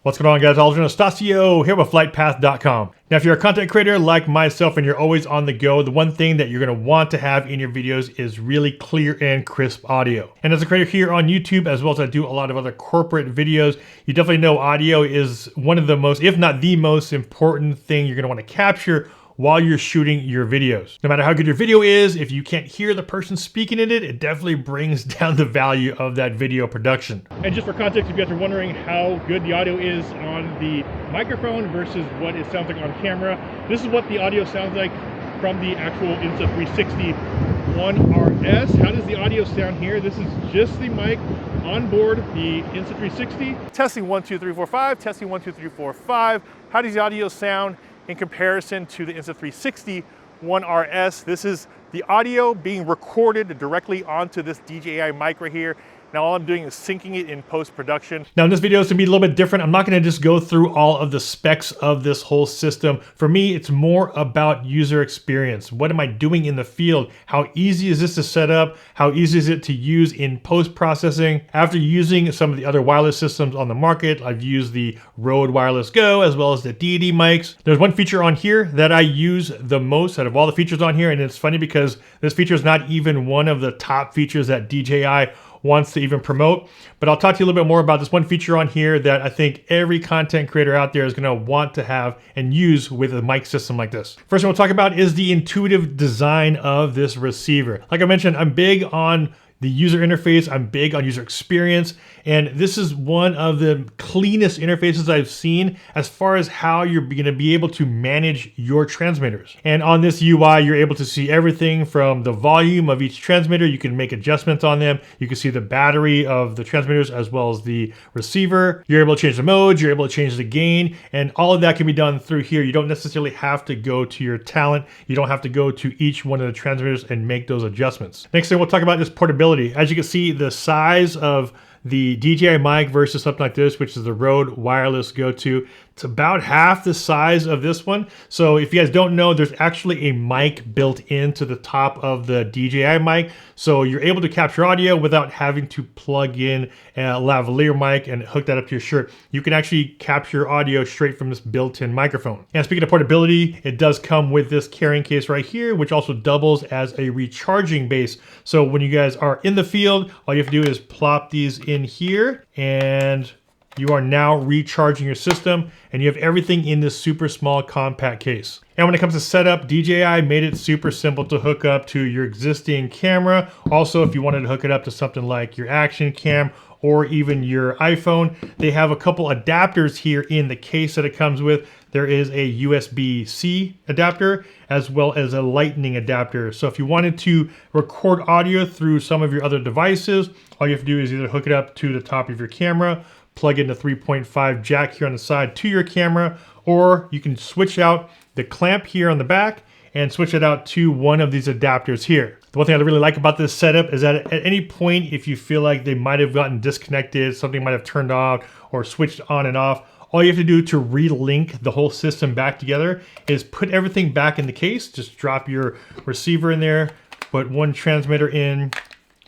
What's going on, guys? Anastacio here with FlytPath.com. Now, if you're a content creator like myself and you're always on the go, the one thing that you're going to want to have in your videos is really clear and crisp audio. And as a creator here on YouTube, as well as I do a lot of other corporate videos, you definitely know audio is one of the most, if not the most important thing you're going to want to capture while you're shooting your videos. No matter how good your video is, if you can't hear the person speaking in it, it definitely brings down the value of that video production. And just for context, if you guys are wondering how good the audio is on the microphone versus what it sounds like on camera, this is what the audio sounds like from the actual Insta360 One RS. How does the audio sound here? This is just the mic on board the Insta360. Testing 1, 2, 3, 4, 5. Testing 1, 2, 3, 4, 5. How does the audio sound in comparison to the Insta360 One RS? This is the audio being recorded directly onto this DJI mic right here. Now all I'm doing is syncing it in post-production. Now in this video, it's gonna be a little bit different. I'm not gonna just go through all of the specs of this whole system. For me, it's more about user experience. What am I doing in the field? How easy is this to set up? How easy is it to use in post-processing? After using some of the other wireless systems on the market, I've used the Rode Wireless Go as well as the DJI mics. There's one feature on here that I use the most out of all the features on here, and it's funny because this feature is not even one of the top features that DJI wants to even promote. But I'll talk to you a little bit more about this one feature on here that I think every content creator out there is gonna want to have and use with a mic system like this. First thing we'll talk about is the intuitive design of this receiver. Like I mentioned, I'm big on the user interface, I'm big on user experience, and this is one of the cleanest interfaces I've seen as far as how you're gonna be able to manage your transmitters. And on this UI, you're able to see everything from the volume of each transmitter. You can make adjustments on them. You can see the battery of the transmitters as well as the receiver. You're able to change the modes, you're able to change the gain, and all of that can be done through here. You don't necessarily have to go to your talent. You don't have to go to each one of the transmitters and make those adjustments. Next thing we'll talk about is portability. As you can see, the size of the DJI mic versus something like this, which is the Rode Wireless Go 2, it's about half the size of this one. So if you guys don't know, there's actually a mic built into the top of the DJI mic. So you're able to capture audio without having to plug in a lavalier mic and hook that up to your shirt. You can actually capture audio straight from this built-in microphone. And speaking of portability, it does come with this carrying case right here, which also doubles as a recharging base. So when you guys are in the field, all you have to do is plop these in here and you are now recharging your system, and you have everything in this super small compact case. And when it comes to setup, DJI made it super simple to hook up to your existing camera. Also, if you wanted to hook it up to something like your action cam or even your iPhone, they have a couple adapters here in the case that it comes with. There is a USB-C adapter as well as a lightning adapter. So if you wanted to record audio through some of your other devices, all you have to do is either hook it up to the top of your camera, plug in the 3.5 jack here on the side to your camera, or you can switch out the clamp here on the back and switch it out to one of these adapters here. The one thing I really like about this setup is that at any point, if you feel like they might have gotten disconnected, something might have turned off or switched on and off, all you have to do to relink the whole system back together is put everything back in the case. Just drop your receiver in there, put one transmitter in,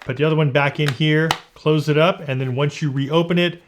put the other one back in here, close it up, and then once you reopen it,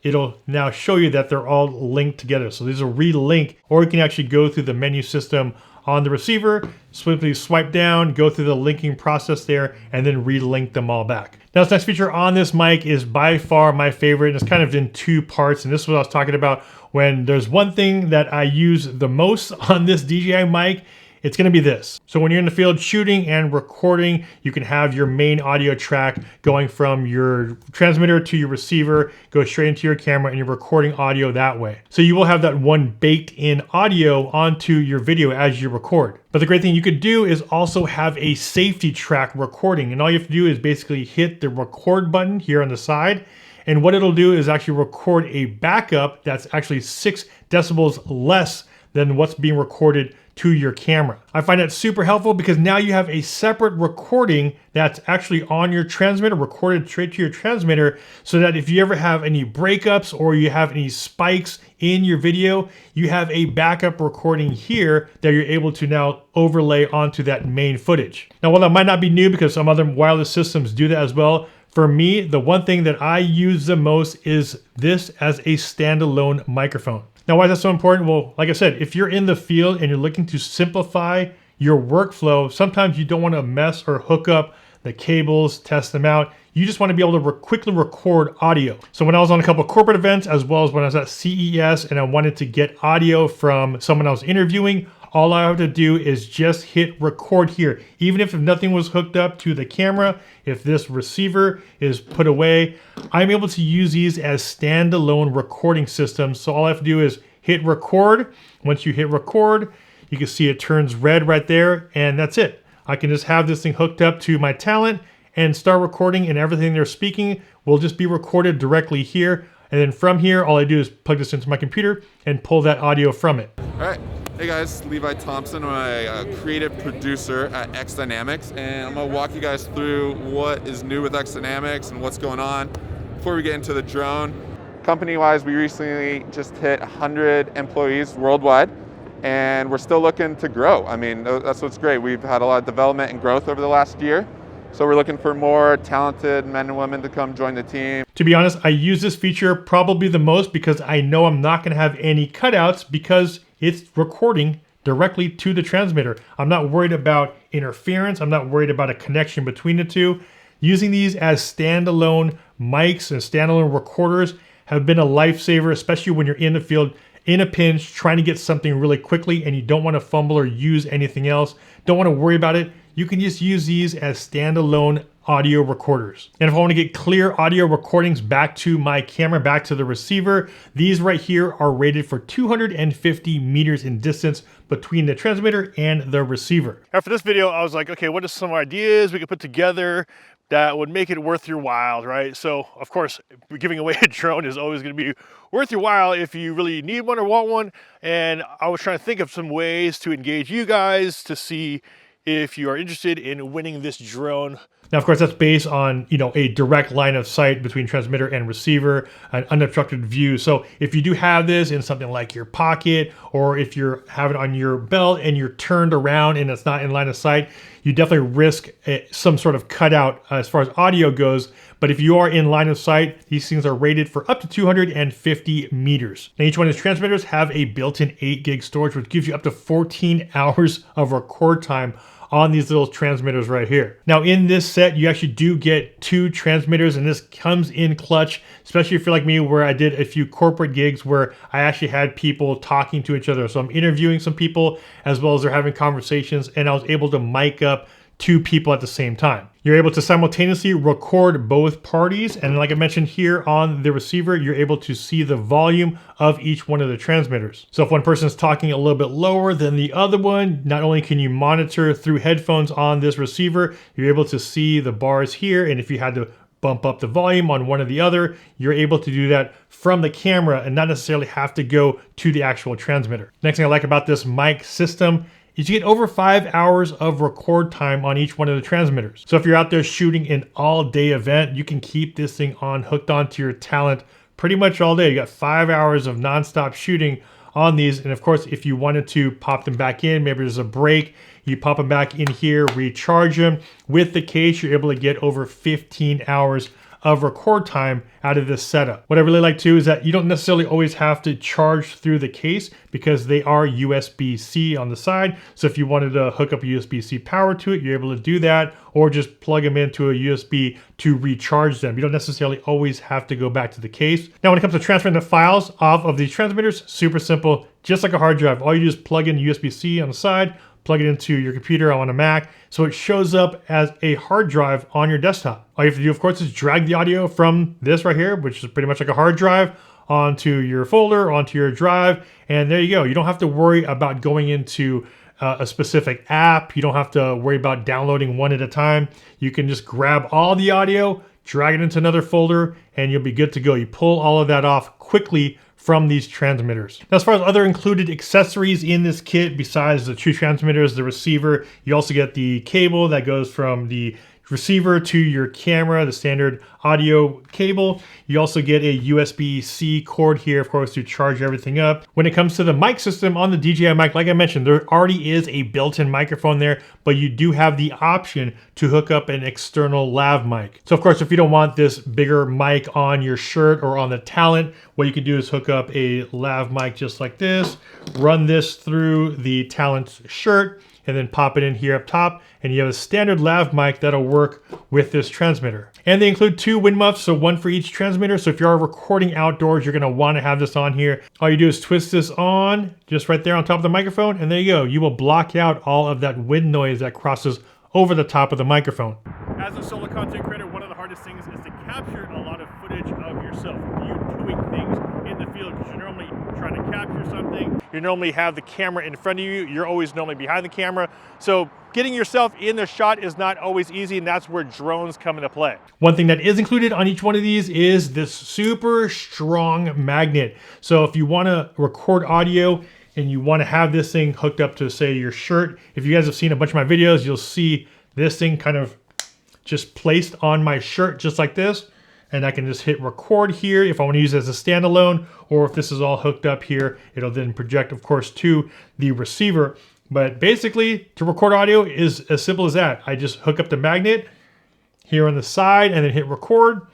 it'll now show you that they're all linked together. So these are relink, or you can actually go through the menu system on the receiver, simply swipe down, go through the linking process there, and then relink them all back. Now, this next feature on this mic is by far my favorite, and it's kind of in two parts, and this is what I was talking about. When there's one thing that I use the most on this DJI mic, it's gonna be this. So when you're in the field shooting and recording, you can have your main audio track going from your transmitter to your receiver, go straight into your camera, and you're recording audio that way. So you will have that one baked in audio onto your video as you record. But the great thing you could do is also have a safety track recording. And all you have to do is basically hit the record button here on the side. And what it'll do is actually record a backup that's actually 6 decibels less than what's being recorded to your camera. I find that super helpful because now you have a separate recording that's actually on your transmitter, recorded straight to your transmitter, so that if you ever have any breakups or you have any spikes in your video, you have a backup recording here that you're able to now overlay onto that main footage. Now, while that might not be new because some other wireless systems do that as well, For me, the one thing that I use the most is this as a standalone microphone. Now, why is that so important? Well, like I said, if you're in the field and you're looking to simplify your workflow, sometimes you don't want to mess or hook up the cables, test them out. You just want to be able to quickly record audio. So when I was on a couple of corporate events, as well as when I was at CES and I wanted to get audio from someone I was interviewing, all I have to do is just hit record here. Even if nothing was hooked up to the camera, if this receiver is put away, I'm able to use these as standalone recording systems. So all I have to do is hit record. Once you hit record, you can see it turns red right there, and that's it. I can just have this thing hooked up to my talent and start recording, and everything they're speaking will just be recorded directly here. And then from here, all I do is plug this into my computer and pull that audio from it. All right. Hey guys, Levi Thompson. I'm a creative producer at X Dynamics, and I'm gonna walk you guys through what is new with X Dynamics and what's going on. Before we get into the drone, company-wise, we recently just hit 100 employees worldwide, and we're still looking to grow. I mean, that's what's great. We've had a lot of development and growth over the last year. So we're looking for more talented men and women to come join the team. To be honest, I use this feature probably the most because I know I'm not gonna have any cutouts because it's recording directly to the transmitter. I'm not worried about interference. I'm not worried about a connection between the two. Using these as standalone mics and standalone recorders have been a lifesaver, especially when you're in the field, in a pinch, trying to get something really quickly and you don't want to fumble or use anything else. Don't want to worry about it. You can just use these as standalone audio recorders. And if I want to get clear audio recordings back to my camera, back to the receiver, these right here are rated for 250 meters in distance between the transmitter and the receiver. After this video, I was like, okay, what are some ideas we could put together that would make it worth your while, right? So of course, giving away a drone is always gonna be worth your while if you really need one or want one. And I was trying to think of some ways to engage you guys to see if you are interested in winning this drone. Now, of course, that's based on, a direct line of sight between transmitter and receiver, an unobstructed view. So if you do have this in something like your pocket, or if you have it on your belt and you're turned around and it's not in line of sight, you definitely risk some sort of cutout as far as audio goes. But if you are in line of sight, these things are rated for up to 250 meters. Now, each one of these transmitters have a built-in 8 gig storage, which gives you up to 14 hours of record time on these little transmitters right here. Now in this set, you actually do get 2 transmitters, and this comes in clutch, especially if you're like me, where I did a few corporate gigs where I actually had people talking to each other. So I'm interviewing some people as well as they're having conversations, and I was able to mic up 2 people at the same time. You're able to simultaneously record both parties, and like I mentioned here on the receiver, you're able to see the volume of each one of the transmitters. So if one person's talking a little bit lower than the other one, not only can you monitor through headphones on this receiver, you're able to see the bars here, and if you had to bump up the volume on one or the other, you're able to do that from the camera and not necessarily have to go to the actual transmitter. Next thing I like about this mic system is you get over 5 hours of record time on each one of the transmitters. So if you're out there shooting an all-day event, you can keep this thing on, hooked onto your talent pretty much all day. You got 5 hours of nonstop shooting on these. And of course, if you wanted to pop them back in, maybe there's a break, you pop them back in here, recharge them. With the case, you're able to get over 15 hours of record time out of this setup. What I really like too is that you don't necessarily always have to charge through the case because they are USB-C on the side. So if you wanted to hook up a USB-C power to it, you're able to do that, or just plug them into a USB to recharge them. You don't necessarily always have to go back to the case. Now, when it comes to transferring the files off of these transmitters, super simple, just like a hard drive. All you do is plug in USB-C on the side, plug it into your computer on a Mac, so it shows up as a hard drive on your desktop. All you have to do, of course, is drag the audio from this right here, which is pretty much like a hard drive, onto your folder, onto your drive, and there you go. You don't have to worry about going into a specific app. You don't have to worry about downloading one at a time. You can just grab all the audio, drag it into another folder, and you'll be good to go. You pull all of that off quickly from these transmitters. Now, as far as other included accessories in this kit, besides the 2 transmitters, the receiver, you also get the cable that goes from the receiver to your camera, the standard audio cable. You also get a USB-C cord here, of course, to charge everything up. When it comes to the mic system on the DJI mic, like I mentioned, there already is a built-in microphone there, but you do have the option to hook up an external lav mic. So of course, if you don't want this bigger mic on your shirt or on the Talent, what you can do is hook up a lav mic just like this, run this through the Talent's shirt, and then pop it in here up top, and you have a standard lav mic that'll work with this transmitter. And they include 2 wind muffs, so 1 for each transmitter. So if you are recording outdoors, you're gonna wanna have this on here. All you do is twist this on, just right there on top of the microphone, and there you go. You will block out all of that wind noise that crosses over the top of the microphone. As a solo content creator, one of the hardest things is to capture a lot of footage of yourself. You doing things in the field, because you're normally trying to capture something. You normally have the camera in front of you. You're always normally behind the camera. So getting yourself in the shot is not always easy, and that's where drones come into play. One thing that is included on each one of these is this super strong magnet. So if you want to record audio and you want to have this thing hooked up to, say, your shirt, if you guys have seen a bunch of my videos, you'll see this thing kind of just placed on my shirt just like this. And I can just hit record here if I want to use it as a standalone, or if this is all hooked up here, it'll then project, of course, to the receiver. But basically, to record audio is as simple as that. I just hook up the magnet here on the side and then hit record.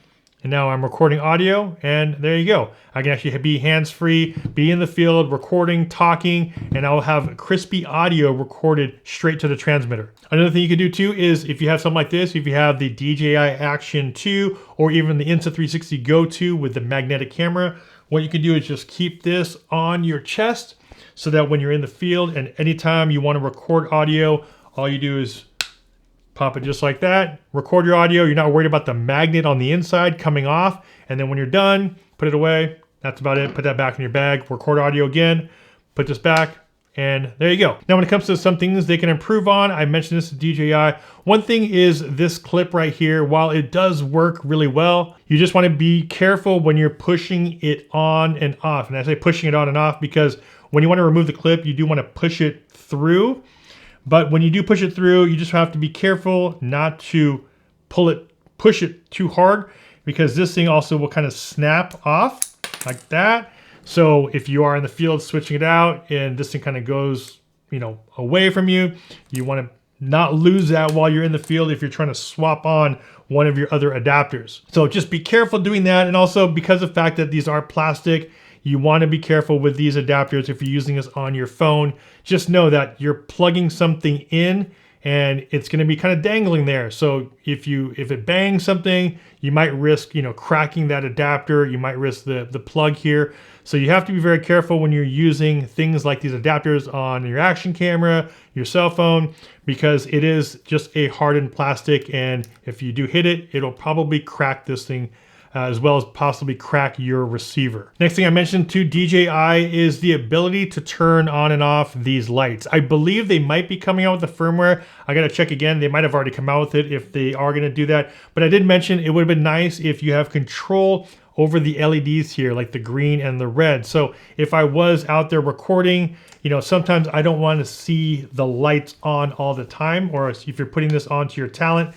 And now I'm recording audio, and there you go. I can actually be hands-free, be in the field, recording, talking, and I'll have crispy audio recorded straight to the transmitter. Another thing you can do too is if you have something like this, if you have the DJI Action 2 or even the Insta360 Go 2 with the magnetic camera, what you can do is just keep this on your chest so that when you're in the field and anytime you want to record audio, all you do is pop it just like that, record your audio. You're not worried about the magnet on the inside coming off. And then when you're done, put it away. That's about it. Put that back in your bag, record audio again, put this back, and there you go. Now, when it comes to some things they can improve on, I mentioned this to DJI. One thing is this clip right here. While it does work really well, you just want to be careful when you're pushing it on and off. And I say pushing it on and off because when you want to remove the clip, you do want to push it through. But when you do push it through, you just have to be careful not to push it too hard, because this thing also will kind of snap off like that. So if you are in the field switching it out and this thing kind of goes, away from you, you want to not lose that while you're in the field if you're trying to swap on one of your other adapters. So just be careful doing that. And also because of the fact that these are plastic, you want to be careful with these adapters if you're using this on your phone. Just know that you're plugging something in and it's going to be kind of dangling there. So if it bangs something, you might risk, cracking that adapter. You might risk the plug here. So you have to be very careful when you're using things like these adapters on your action camera, your cell phone, because it is just a hardened plastic. And if you do hit it, it'll probably crack this thing as well as possibly crack your receiver. Next thing I mentioned to DJI is the ability to turn on and off these lights. I believe they might be coming out with the firmware. I gotta check again. They might have already come out with it if they are gonna do that. But I did mention it would have been nice if you have control over the LEDs here, like the green and the red. So if I was out there recording, sometimes I don't want to see the lights on all the time, or if you're putting this onto your Talent,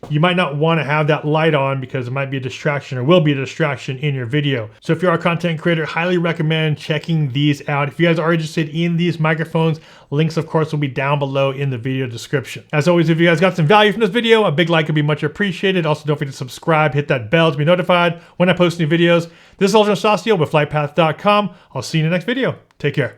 you might not want to have that light on because it might be a distraction or will be a distraction in your video. So if you're a content creator, highly recommend checking these out. If you guys are interested in these microphones, links of course will be down below in the video description. As always, if you guys got some value from this video, a big like would be much appreciated. Also, don't forget to subscribe, hit that bell to be notified when I post new videos. This is Ultra Saucio with FlytPath.com. I'll see you in the next video. Take care.